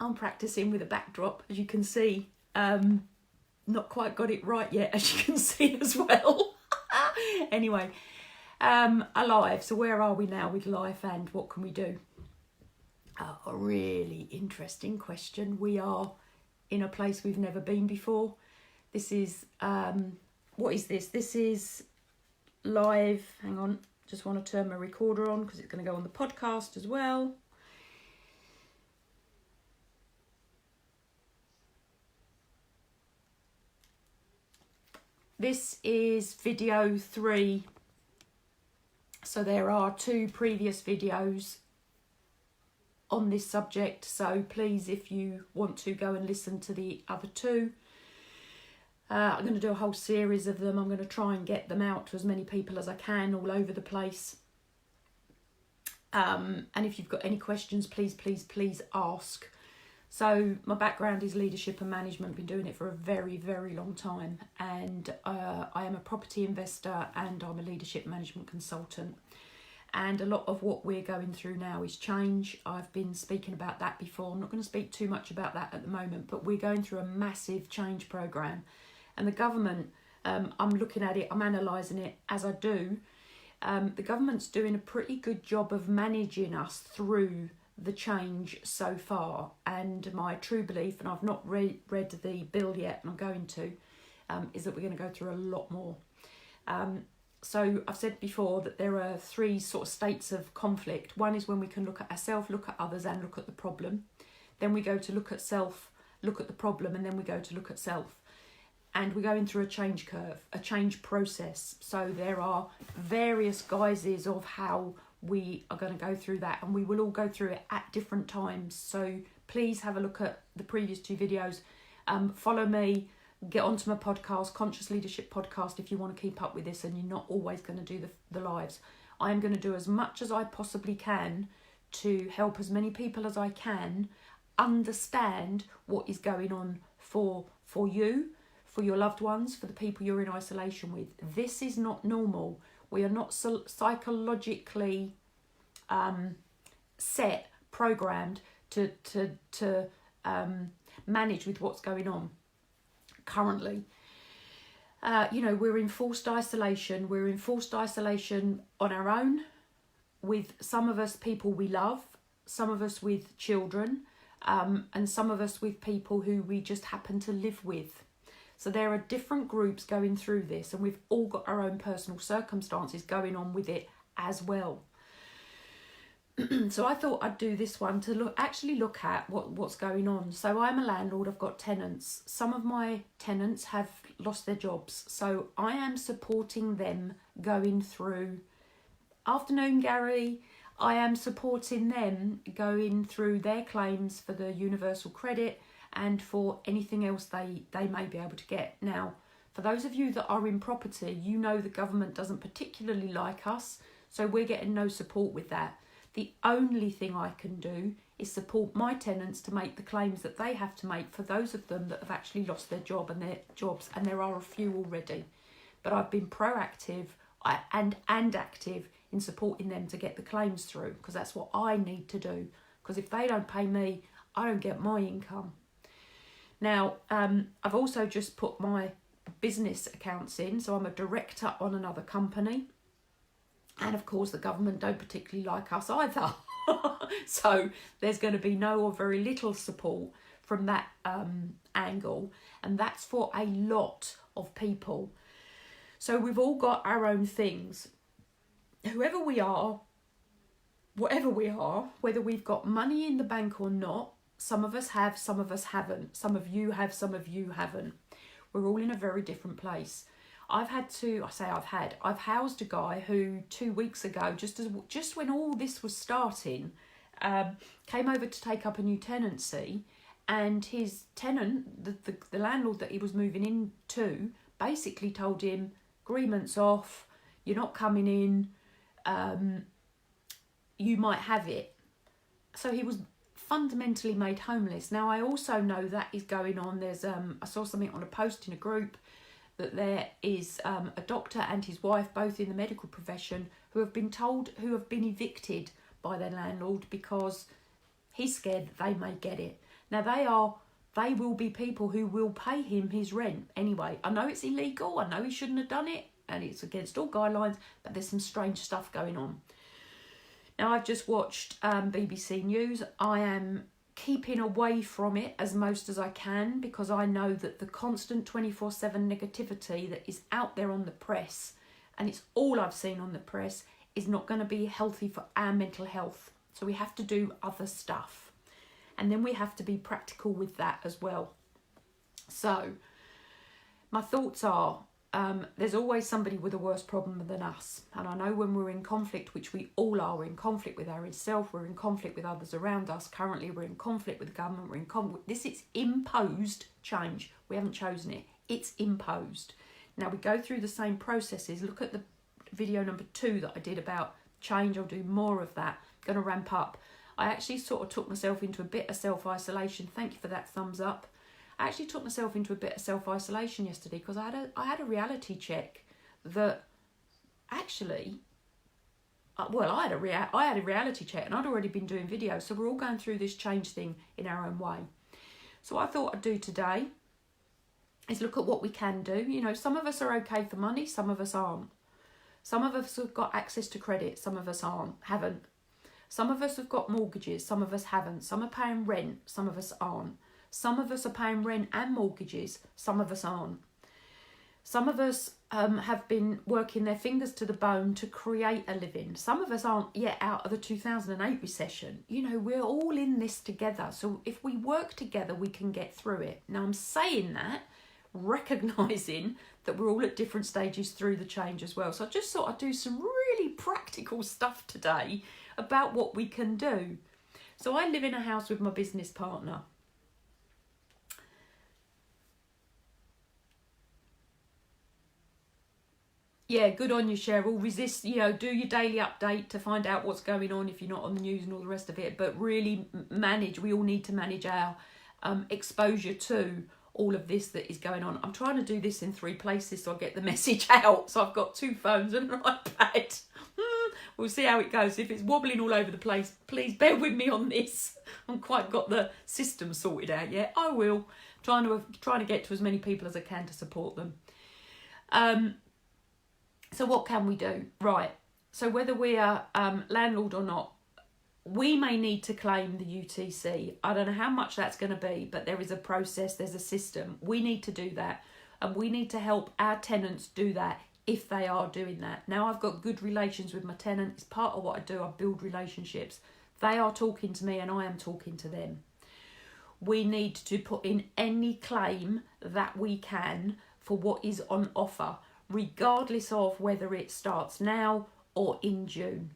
I'm practicing with a backdrop, as you can see. Not quite got it right yet, as you can see as well. Anyway, alive. So where are we now with life and what can we do? A really interesting question. We are in a place we've never been before. This is, what is this? This is live. Hang on, just want to turn my recorder on because it's going to go on the podcast as well. This is video 3. So there are 2 previous videos on this subject. So please, if you want to, go and listen to the other 2. I'm going to do a whole series of them. I'm going to try and get them out to as many people as I can all over the place. And if you've got any questions, please ask. So my background is leadership and management. Been doing it for a very, very long time. And I am a property investor and I'm a leadership management consultant. And a lot of what we're going through now is change. I've been speaking about that before. I'm not going to speak too much about that at the moment, but we're going through a massive change program. And the government, I'm looking at it, I'm analysing it as I do. The government's doing a pretty good job of managing us through the change so far, and my true belief, and I've not read the bill yet and I'm going to, is that we're going to go through a lot more. So I've said before that there are 3 sort of states of conflict. One is when we can look at ourselves, look at others and look at the problem. Then we go to look at self, look at the problem, and then we go to look at self. And we're going through a change curve, a change process. So there are various guises of how we are going to go through that, and we will all go through it at different times. So please have a look at the previous 2 videos. Follow me, get onto my podcast, Conscious Leadership Podcast, if you want to keep up with this and you're not always going to do the lives. I am going to do as much as I possibly can to help as many people as I can understand what is going on for you, for your loved ones, for the people you're in isolation with. This is not normal. We are not psychologically programmed to manage with what's going on currently. We're in forced isolation. We're in forced isolation on our own, with some of us people we love, some of us with children, and some of us with people who we just happen to live with. So there are different groups going through this, and we've all got our own personal circumstances going on with it as well. So I thought I'd do this one to look at what's going on. So I'm a landlord, I've got tenants. Some of my tenants have lost their jobs. So I am supporting them going through, afternoon Gary, I am supporting them going through their claims for the universal credit and for anything else they may be able to get. Now, for those of you that are in property, you know the government doesn't particularly like us, so we're getting no support with that. The only thing I can do is support my tenants to make the claims that they have to make for those of them that have actually lost their jobs, and there are a few already. But I've been proactive and active in supporting them to get the claims through, because that's what I need to do. Because if they don't pay me, I don't get my income. Now, I've also just put my business accounts in, so I'm a director on another company. And of course, the government don't particularly like us either. So there's going to be no or very little support from that angle. And that's for a lot of people. So we've all got our own things. Whoever we are, whatever we are, whether we've got money in the bank or not, some of us have, some of us haven't. Some of you have, some of you haven't. We're all in a very different place. I've housed a guy who 2 weeks ago, just when all this was starting, came over to take up a new tenancy, and his tenant, the landlord that he was moving into, basically told him, agreement's off, you're not coming in, you might have it. So he was fundamentally made homeless. Now, I also know that is going on. There's I saw something on a post in a group that there is a doctor and his wife, both in the medical profession, who have been evicted by their landlord because he's scared that they may get it. Now they will be people who will pay him his rent anyway. I know it's illegal, I know he shouldn't have done it, and it's against all guidelines, but there's some strange stuff going on. Now, I've just watched BBC News. I am keeping away from it as most as I can, because I know that the constant 24/7 negativity that is out there on the press, and it's all I've seen on the press, is not going to be healthy for our mental health. So we have to do other stuff. And then we have to be practical with that as well. So my thoughts are, there's always somebody with a worse problem than us. And I know when we're in conflict, which we all are, we're in conflict with ourselves, we're in conflict with others around us. Currently, we're in conflict with the government, we're in conflict. This is imposed change. We haven't chosen it. It's imposed. Now, we go through the same processes. Look at the video number 2 that I did about change. I'll do more of that. Going to ramp up. I actually sort of took myself into a bit of self-isolation. Thank you for that thumbs up. I actually took myself into a bit of self-isolation yesterday because I had a reality check that actually, I had a reality check, and I'd already been doing videos, so we're all going through this change thing in our own way. So what I thought I'd do today is look at what we can do. You know, some of us are okay for money, some of us aren't. Some of us have got access to credit, some of us haven't. Some of us have got mortgages, some of us haven't. Some are paying rent, some of us aren't. Some of us are paying rent and mortgages, some of us aren't. Some of us have been working their fingers to the bone to create a living. Some of us aren't yet out of the 2008 recession. You know, we're all in this together. So if we work together, we can get through it. Now, I'm saying that, recognising that we're all at different stages through the change as well. So I just thought I'd do some really practical stuff today about what we can do. So I live in a house with my business partner. Yeah, good on you, Cheryl. Resist, you know, do your daily update to find out what's going on if you're not on the news and all the rest of it. But really manage, we all need to manage our exposure to all of this that is going on. I'm trying to do this in 3 places so I get the message out. So I've got 2 phones and an iPad. We'll see how it goes. If it's wobbling all over the place, please bear with me on this. I haven't quite got the system sorted out yet. I will. Trying to get to as many people as I can to support them. So what can we do? Right. So whether we are landlord or not, we may need to claim the UTC. I don't know how much that's going to be, but there is a process, there's a system. We need to do that. And we need to help our tenants do that if they are doing that. Now, I've got good relations with my tenant. It's part of what I do. I build relationships. They are talking to me and I am talking to them. We need to put in any claim that we can for what is on offer, regardless of whether it starts now or in June.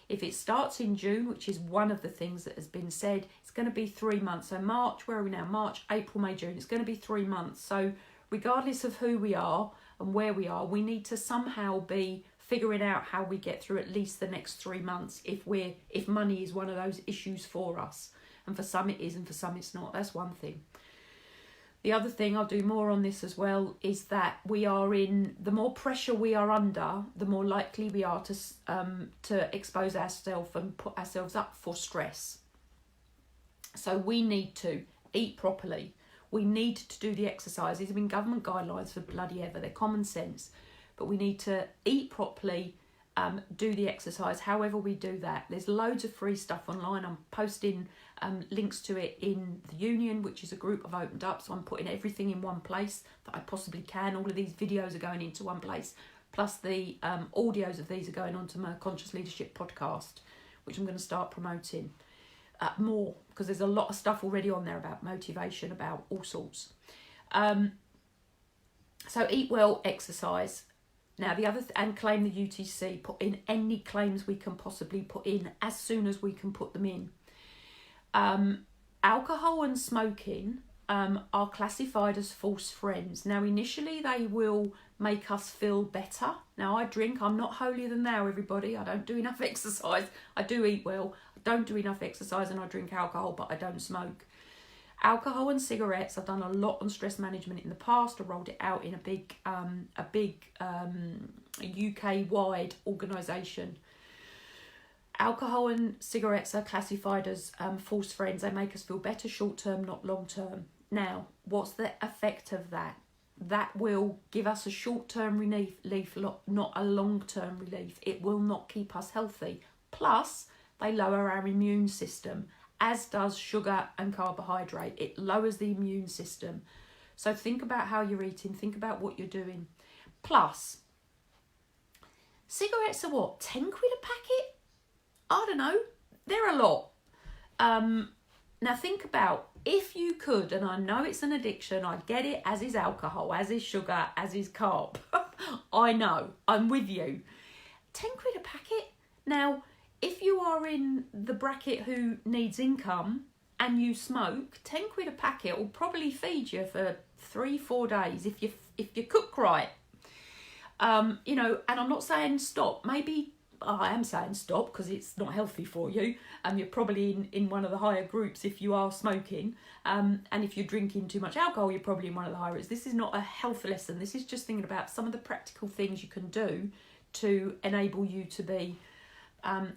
If it starts in June, which is one of the things that has been said, it's going to be 3 months. So March, where are we now? March, April, May, June. It's going to be 3 months. So regardless of who we are and where we are, we need to somehow be figuring out how we get through at least the next 3 months if money is one of those issues for us. And for some it is and for some it's not. That's one thing. The other thing, I'll do more on this as well, is that the more pressure we are under, the more likely we are to expose ourselves and put ourselves up for stress. So we need to eat properly. We need to do the exercises. I mean, government guidelines for bloody ever, they're common sense. But we need to eat properly, do the exercise, however we do that. There's loads of free stuff online. I'm posting links to it in the Union, which is a group I've opened up. So I'm putting everything in one place that I possibly can. All of these videos are going into one place. Plus the audios of these are going onto my Conscious Leadership podcast, which I'm going to start promoting more, because there's a lot of stuff already on there about motivation, about all sorts. So eat well, exercise. Now the other and claim the UTC. Put in any claims we can possibly put in as soon as we can put them in. Alcohol and smoking are classified as false friends. Now initially they will make us feel better. Now I drink, I'm not holier than thou, everybody. I don't do enough exercise. I do eat well. I don't do enough exercise and I drink alcohol, but I don't smoke. Alcohol and cigarettes, I've done a lot on stress management in the past. I rolled it out in a big UK-wide organisation. Alcohol and cigarettes are classified as false friends. They make us feel better short term, not long term. Now, what's the effect of that? That will give us a short term relief, not a long term relief. It will not keep us healthy. Plus, they lower our immune system, as does sugar and carbohydrate. It lowers the immune system. So think about how you're eating. Think about what you're doing. Plus, cigarettes are what, 10 quid a packet? I don't know. They're a lot. Now think about, if you could, and I know it's an addiction, I get it, as is alcohol, as is sugar, as is carb. I know, I'm with you. 10 quid a packet? Now, if you are in the bracket who needs income and you smoke, 10 quid a packet will probably feed you for 3-4 days if you cook right. You know, and I'm not saying stop. Maybe I am saying stop because it's not healthy for you. You're probably in one of the higher groups if you are smoking. And if you're drinking too much alcohol, you're probably in one of the higher groups. This is not a health lesson. This is just thinking about some of the practical things you can do to enable you to be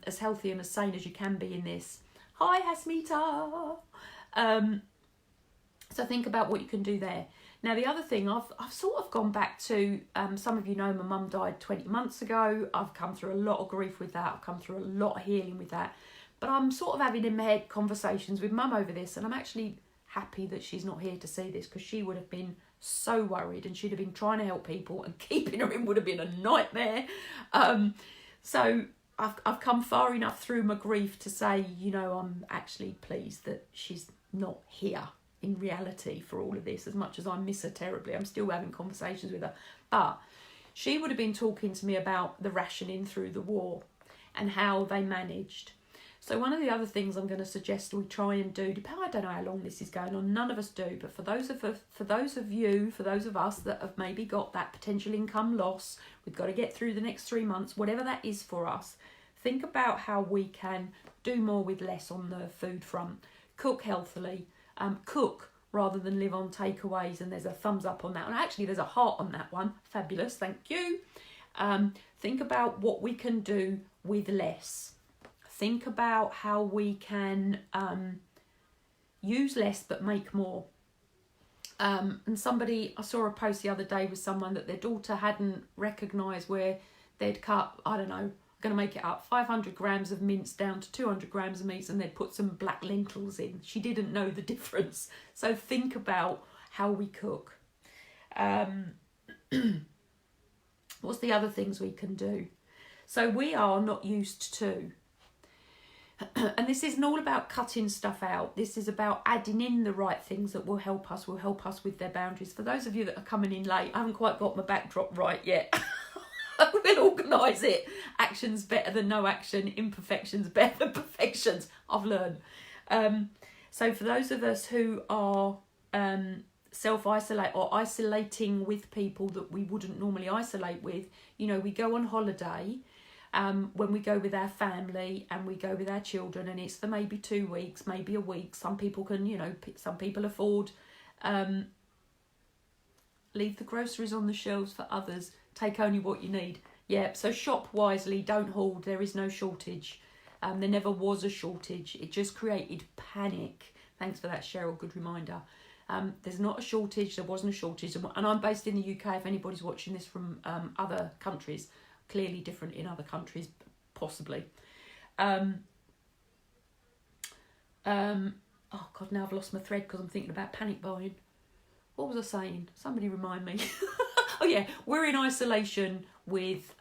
as healthy and as sane as you can be in this. Hi, Hasmita. So think about what you can do there. Now, the other thing, I've sort of gone back to, some of you know my mum died 20 months ago. I've come through a lot of grief with that. I've come through a lot of healing with that. But I'm sort of having in my head conversations with mum over this, and I'm actually happy that she's not here to see this, because she would have been so worried, and she'd have been trying to help people, and keeping her in would have been a nightmare. So I've come far enough through my grief to say, you know, I'm actually pleased that she's not here in reality for all of this. As much as I miss her terribly, I'm still having conversations with her. But she would have been talking to me about the rationing through the war and how they managed. So one of the other things I'm going to suggest we try and do, I don't know how long this is going on, none of us do, but for those of us that have maybe got that potential income loss, we've got to get through the next 3 months, whatever that is for us, think about how we can do more with less on the food front. Cook healthily, cook rather than live on takeaways, and there's a thumbs up on that one. Actually, there's a heart on that one. Fabulous, thank you. Think about what we can do with less. Think about how we can use less but make more. And I saw a post the other day with someone that their daughter hadn't recognised where they'd cut, I don't know, going to make it up, 500 grams of mince down to 200 grams of meat, and they'd put some black lentils in. She didn't know the difference. So think about how we cook. What's the other things we can do? So we are not used to, and this isn't all about cutting stuff out. This is about adding in the right things that will help us with their boundaries. For those of you that are coming in late, I haven't quite got my backdrop right yet. We'll organise it. Action's better than no action. Imperfection's better than perfections. I've learned. So for those of us who are self-isolate or isolating with people that we wouldn't normally isolate with, you know, we go on holiday when we go with our family and we go with our children, and it's for maybe 2 weeks, maybe a week. Some people can, you know, some people afford leave the groceries on the shelves for others. Take only what you need. Yeah, so shop wisely, don't hoard. There is no shortage. There never was a shortage. It just created panic. Thanks for that, Cheryl. Good reminder. There's not a shortage. There wasn't a shortage. And I'm based in the UK. If anybody's watching this from other countries, clearly different in other countries, possibly. Oh, God, now I've lost my thread because I'm thinking about panic buying. What was I saying? Somebody remind me. Oh yeah, we're in isolation with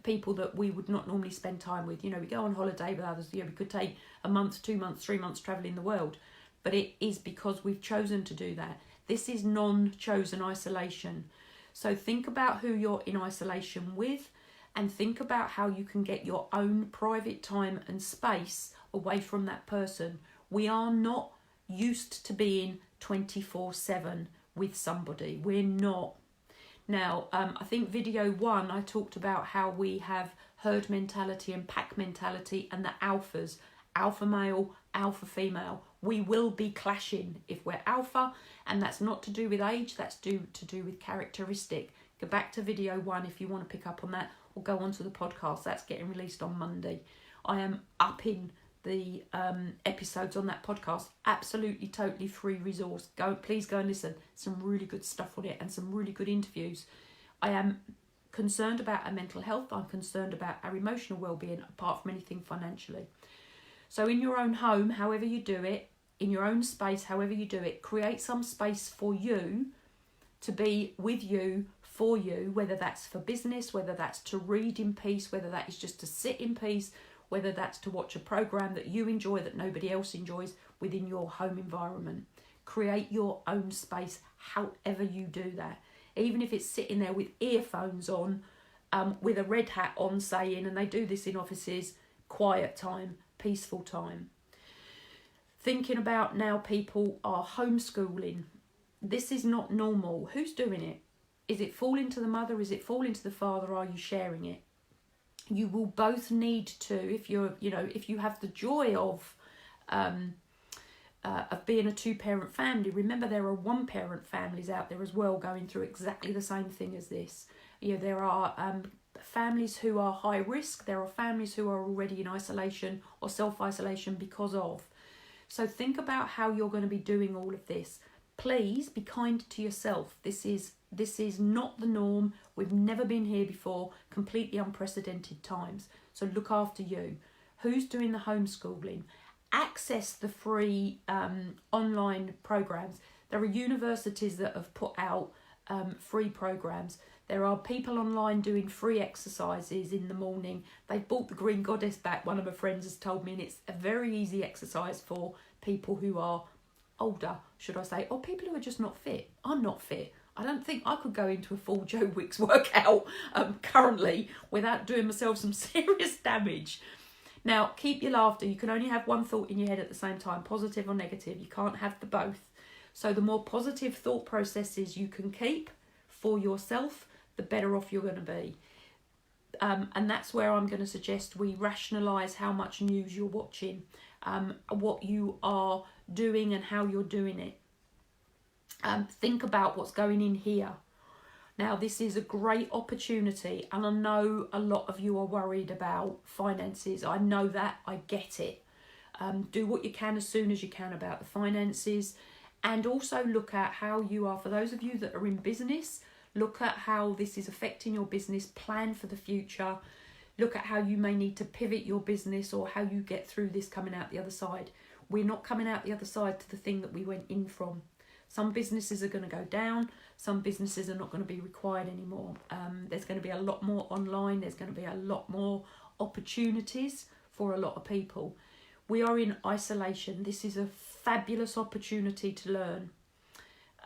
people that we would not normally spend time with. You know, we go on holiday with others. You know, we could take a month, 2 months, 3 months travelling the world. But it is because we've chosen to do that. This is non-chosen isolation. So think about who you're in isolation with, and think about how you can get your own private time and space away from that person. We are not used to being 24/7 with somebody. We're not. Now, I think video 1, I talked about how we have herd mentality and pack mentality, and the alphas, alpha male, alpha female. We will be clashing if we're alpha, and that's not to do with age, that's to do with characteristic. Go back to video 1 if you want to pick up on that, or go onto the podcast. That's getting released on Monday. I am upping the episodes on that podcast. Absolutely, totally free resource. Please go and listen. Some really good stuff on it and some really good interviews. I am concerned about our mental health. I'm concerned about our emotional well-being, apart from anything financially. So in your own home, however you do it, in your own space, however you do it, create some space for you to be with you, for you, whether that's for business, whether that's to read in peace, whether that is just to sit in peace, whether that's to watch a program that you enjoy that nobody else enjoys within your home environment. Create your own space, however you do that. Even if it's sitting there with earphones on, with a red hat on saying, and they do this in offices, quiet time, peaceful time. Thinking about now people are homeschooling. This is not normal. Who's doing it? Is it falling to the mother? Is it falling to the father? Are you sharing it? You will both need to, if you have the joy of being a two-parent family. Remember, there are one-parent families out there as well going through exactly the same thing as this. There are families who are high risk. There are families who are already in isolation or self-isolation because of. So think about how you're going to be doing all of this. Please be kind to yourself. This is not the norm. We've never been here before. Completely unprecedented times. So look after you. Who's doing the homeschooling? Access the free online programs. There are universities that have put out free programs. There are people online doing free exercises in the morning. They've brought the Green Goddess back, one of my friends has told me, and it's a very easy exercise for people who are older, should I say, or people who are just not fit. I'm not fit. I don't think I could go into a full Joe Wicks workout currently without doing myself some serious damage. Now, keep your laughter. You can only have one thought in your head at the same time, positive or negative. You can't have the both. So the more positive thought processes you can keep for yourself, the better off you're going to be. And that's where I'm going to suggest we rationalise how much news you're watching, what you are doing and how you're doing it. Think about what's going in here. Now, this is a great opportunity, and I know a lot of you are worried about finances. I know that. I get it. Do what you can as soon as you can about the finances, and also look at how you are, for those of you that are in business, look at how this is affecting your business, plan for the future, look at how you may need to pivot your business or how you get through this coming out the other side. We're not coming out the other side to the thing that we went in from. Some businesses are going to go down. Some businesses are not going to be required anymore. There's going to be a lot more online. There's going to be a lot more opportunities for a lot of people. We are in isolation. This is a fabulous opportunity to learn.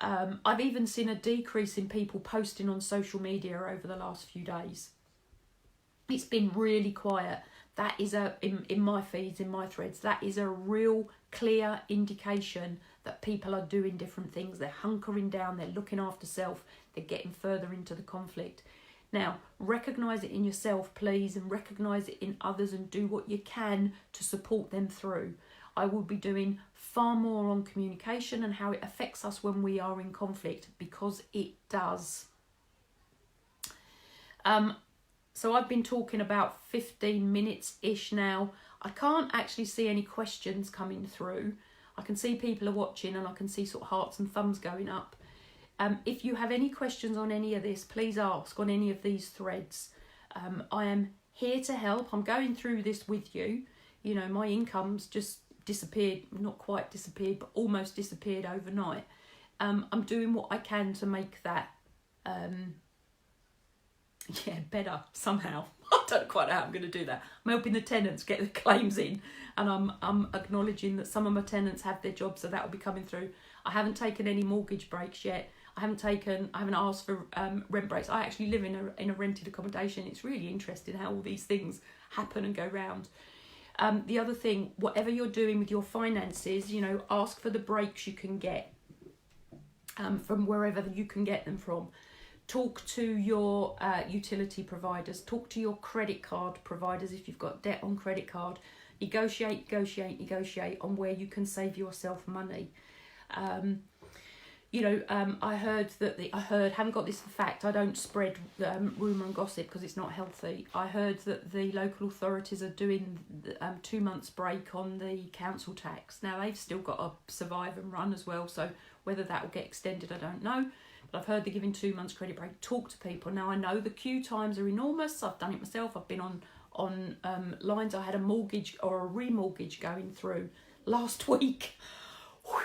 I've even seen a decrease in people posting on social media over the last few days. It's been really quiet. That is in my feeds, in my threads, that is a real clear indication that people are doing different things. They're hunkering down, they're looking after self, they're getting further into the conflict. Now, recognise it in yourself, please, and recognise it in others, and do what you can to support them through. I will be doing far more on communication and how it affects us when we are in conflict, because it does. So I've been talking about 15 minutes-ish now. I can't actually see any questions coming through. I can see people are watching and I can see sort of hearts and thumbs going up. If you have any questions on any of this, please ask on any of these threads. I am here to help. I'm going through this with you. You know, my income's just disappeared, not quite disappeared, but almost disappeared overnight. I'm doing what I can to make that better somehow. I don't quite know how I'm going to do that. I'm helping the tenants get the claims in, and I'm acknowledging that some of my tenants have their jobs, so that will be coming through. I haven't taken any mortgage breaks yet. I haven't asked for rent breaks. I actually live in a rented accommodation. It's really interesting how all these things happen and go round. The other thing, whatever you're doing with your finances, you know, ask for the breaks you can get from wherever you can get them from. Talk to your utility providers. Talk to your credit card providers if you've got debt on credit card. Negotiate on where you can save yourself money. I heard haven't got this for fact, I don't spread rumour and gossip because it's not healthy. I heard that the local authorities are doing 2 months break on the council tax. Now, they've still got to survive and run as well, so whether that will get extended, I don't know. But I've heard they're giving 2 months credit break. Talk to people. Now, I know the queue times are enormous. I've done it myself. I've been on lines. I had a mortgage or a remortgage going through last week. Whew.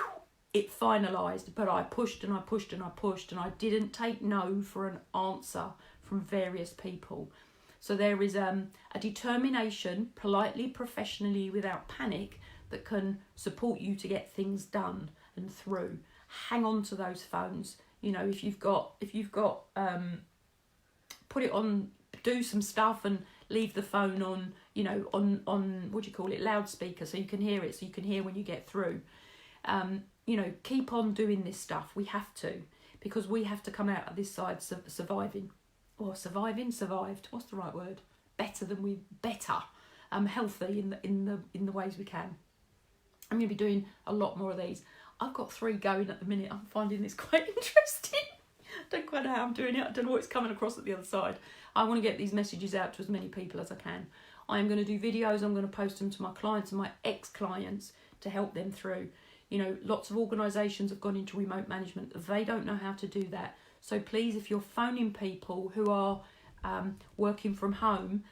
It finalised, but I pushed and I pushed and I pushed, and I didn't take no for an answer from various people. So there is a determination, politely, professionally, without panic, that can support you to get things done and through. Hang on to those phones. If you've got put it on, do some stuff and leave the phone on, on what do you call it, loudspeaker, so you can hear it, so you can hear when you get through. Keep on doing this stuff. We have to, because we have to come out of this side survived. What's the right word? Better, healthy in the ways we can. I'm going to be doing a lot more of these. I've got 3 going at the minute. I'm finding this quite interesting. I don't quite know how I'm doing it. I don't know what's coming across at the other side. I want to get these messages out to as many people as I can. I am going to do videos. I'm going to post them to my clients and my ex-clients to help them through. Lots of organisations have gone into remote management. They don't know how to do that. So please, if you're phoning people who are working from home,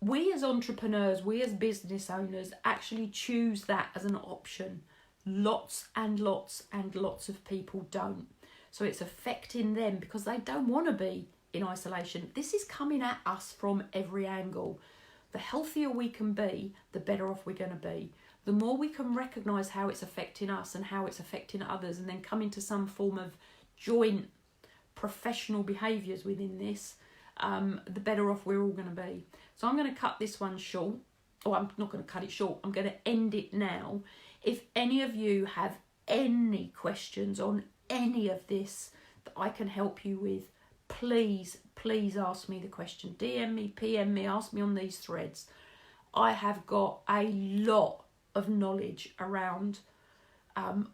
we as entrepreneurs, we as business owners actually choose that as an option. Lots and lots and lots of people don't. So it's affecting them because they don't want to be in isolation. This is coming at us from every angle. The healthier we can be, the better off we're going to be. The more we can recognise how it's affecting us and how it's affecting others, and then come into some form of joint professional behaviours within this, the better off we're all going to be. So I'm going to cut this one short. I'm not going to cut it short. I'm going to end it now. If any of you have any questions on any of this that I can help you with, please ask me the question. DM me, PM me, ask me on these threads. I have got a lot of knowledge around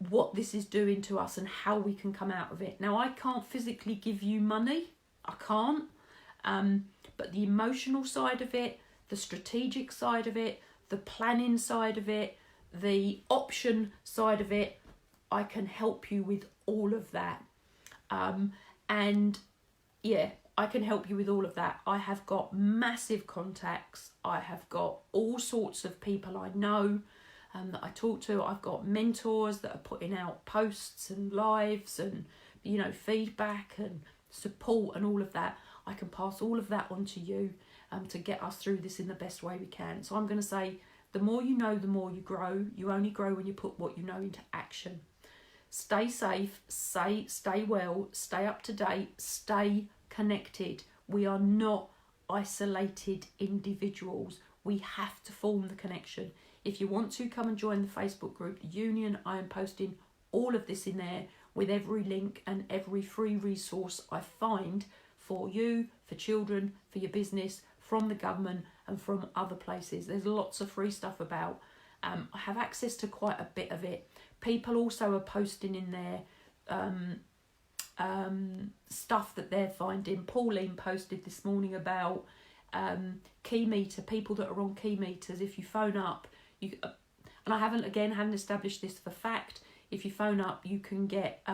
what this is doing to us and how we can come out of it. Now, I can't physically give you money. I can't. But the emotional side of it, the strategic side of it, the planning side of it, the option side of it, I can help you with all of that. I can help you with all of that. I have got massive contacts. I have got all sorts of people I know that I talk to. I've got mentors that are putting out posts and lives and, feedback and support and all of that. I can pass all of that on to you to get us through this in the best way we can. So I'm going to say, the more you know, the more you grow. You only grow when you put what you know into action. Stay safe, stay well, stay up to date, stay connected. We are not isolated individuals. We have to form the connection. If you want to, come and join the Facebook group, The Union. I am posting all of this in there with every link and every free resource I find for you, for children, for your business, from the government and from other places. There's lots of free stuff about. I have access to quite a bit of it. People also are posting in there stuff that they're finding. Pauline posted this morning about key meter, people that are on key meters. If you phone up, and I haven't established this for fact, if you phone up you can get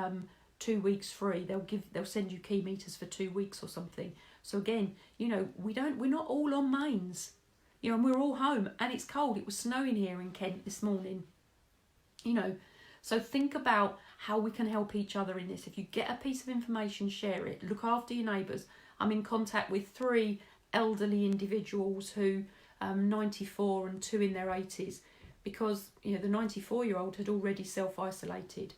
2 weeks free. They'll send you key meters for 2 weeks or something. So again, we're not all on mains, and we're all home and it's cold. It was snowing here in Kent this morning, so think about how we can help each other in this. If you get a piece of information, share it. Look after your neighbours. I'm in contact with 3 elderly individuals who 94 and 2 in their 80s, because the 94-year-old had already self-isolated.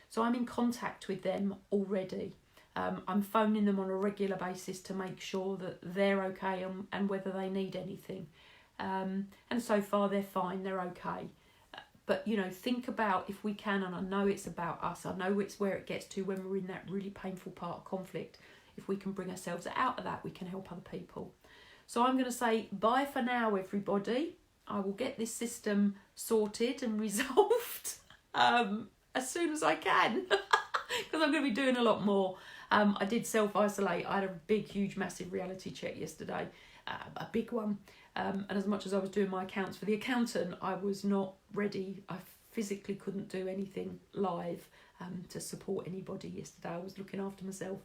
So I'm in contact with them already. I'm phoning them on a regular basis to make sure that they're okay and whether they need anything. And so far they're fine, they're okay. But, think about, if we can, and I know it's about us, I know it's where it gets to when we're in that really painful part of conflict. If we can bring ourselves out of that, we can help other people. So I'm going to say bye for now, everybody. I will get this system sorted and resolved as soon as I can. because I'm going to be doing a lot more. I did self-isolate. I had a big, huge, massive reality check yesterday, a big one. And as much as I was doing my accounts for the accountant, I was not ready. I physically couldn't do anything live to support anybody yesterday. I was looking after myself,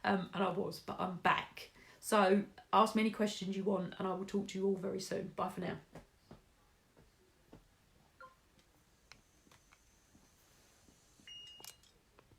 and I was, but I'm back. So ask me any questions you want, and I will talk to you all very soon. Bye for now.